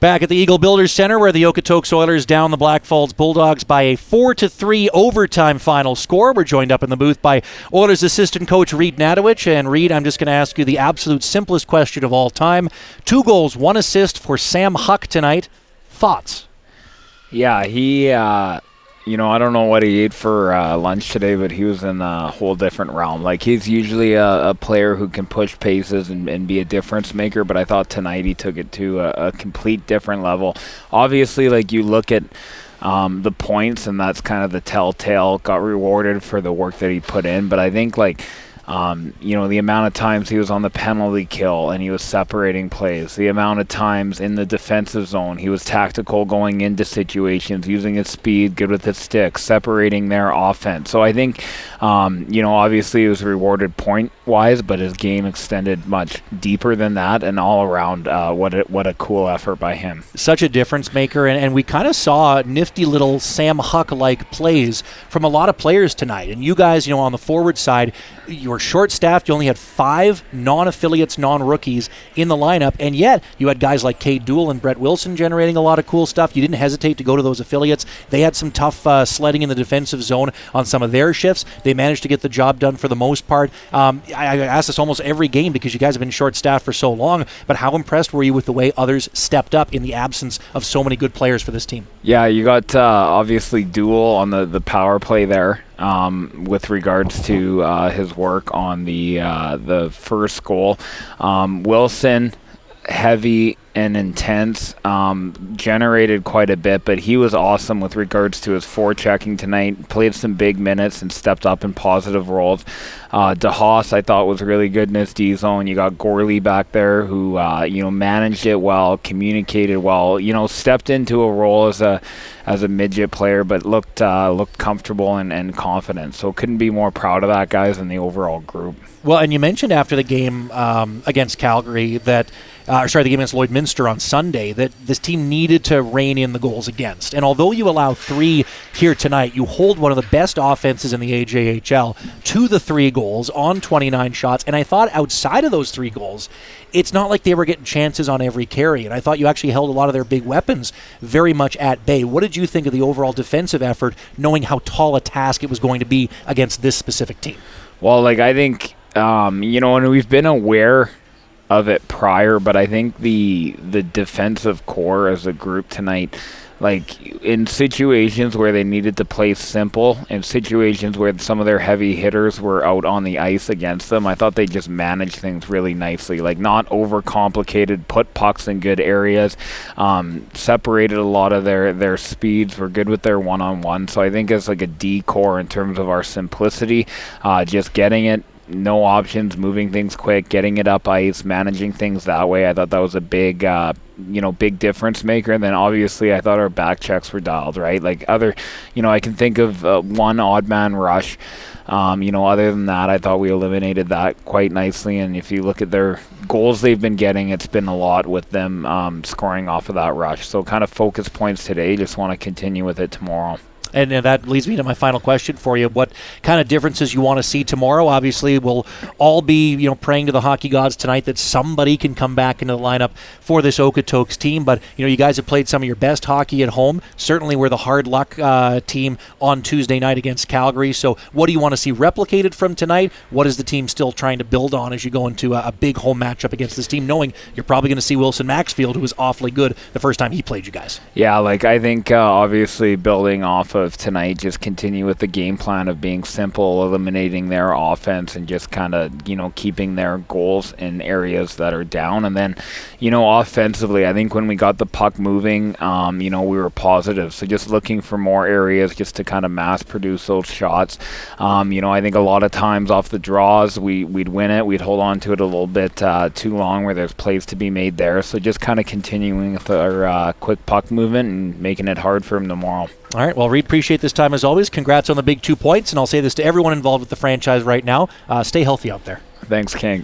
Back at the Eagle Builders Center, where the Okotoks Oilers down the Blackfalds Bulldogs by a 4-3 overtime final score. We're joined up in the booth by Oilers assistant coach Reed Nadowich. And Reed, I'm just going to ask you the absolute simplest question of all time. 2 goals, 1 assist for Sam Huck tonight. Thoughts? Yeah, he, I don't know what he ate for lunch today, but he was in a whole different realm. Like, he's usually a player who can push paces and be a difference maker, but I thought tonight he took it to a complete different level. Obviously, like, you look at the points, and that's kind of the telltale, got rewarded for the work that he put in, but I think, like, the amount of times he was on the penalty kill and he was separating plays, the amount of times in the defensive zone he was tactical going into situations, using his speed, good with his stick, separating their offense. So I think, obviously he was rewarded point-wise, but his game extended much deeper than that, and all around, what a cool effort by him. Such a difference maker, and we kind of saw nifty little Sam Huck-like plays from a lot of players tonight. And you guys, on the forward side, you were short-staffed. You only had 5 non-affiliates, non-rookies in the lineup, and yet you had guys like Cade Dool and Brett Wilson generating a lot of cool stuff. You didn't hesitate to go to those affiliates. They had some tough sledding in the defensive zone on some of their shifts. They managed to get the job done for the most part. I ask this almost every game because you guys have been short-staffed for so long, but how impressed were you with the way others stepped up in the absence of so many good players for this team? Yeah, you got obviously Dool on the power play there. With regards to his work on the first goal. Wilson, heavy and intense, generated quite a bit, but he was awesome with regards to his forechecking tonight. Played some big minutes and stepped up in positive roles. DeHaas, I thought, was really good in his D zone. You got Gorley back there who managed it well, communicated well, stepped into a role as a midget player, but looked comfortable and confident. So couldn't be more proud of that, guys, and the overall group. Well, and you mentioned after the game against Calgary that, the game against Lloydminster on Sunday, that this team needed to rein in the goals against. And although you allow 3 here tonight, you hold one of the best offenses in the AJHL to the 3 goals on 29 shots. And I thought outside of those 3 goals, it's not like they were getting chances on every carry. And I thought you actually held a lot of their big weapons very much at bay. What did you think of the overall defensive effort, knowing how tall a task it was going to be against this specific team? Well, I think, and we've been aware of it prior, but I think the defensive core as a group tonight, in situations where they needed to play simple, in situations where some of their heavy hitters were out on the ice against them, I thought they just managed things really nicely. Not overcomplicated, put pucks in good areas, separated a lot of their speeds, were good with their one-on-one. So I think as a D core in terms of our simplicity, just getting it, no options, moving things quick, getting it up ice, managing things that way. I thought that was a big difference maker. And then obviously I thought our back checks were dialed, right? I can think of one odd man rush. Other than that, I thought we eliminated that quite nicely. And if you look at their goals they've been getting, it's been a lot with them scoring off of that rush. So kind of focus points today. Just want to continue with it tomorrow. And that leads me to my final question for you. What kind of differences you want to see tomorrow? Obviously, we'll all be praying to the hockey gods tonight that somebody can come back into the lineup for this Okotoks team. But, you guys have played some of your best hockey at home. Certainly we're the hard luck team on Tuesday night against Calgary. So what do you want to see replicated from tonight? What is the team still trying to build on as you go into a big home matchup against this team, knowing you're probably going to see Wilson Maxfield, who was awfully good the first time he played you guys? Yeah, I think obviously building off of tonight, just continue with the game plan of being simple, eliminating their offense, and just kind of keeping their goals in areas that are down. And then offensively, I think when we got the puck moving, we were positive, so just looking for more areas just to kind of mass produce those shots. I think a lot of times off the draws we'd win it, we'd hold on to it a little bit too long where there's plays to be made there. So just kind of continuing with our quick puck movement and making it hard for them tomorrow. All right, well, Reed, appreciate this time as always. Congrats on the big 2 points, and I'll say this to everyone involved with the franchise right now. Stay healthy out there. Thanks, King.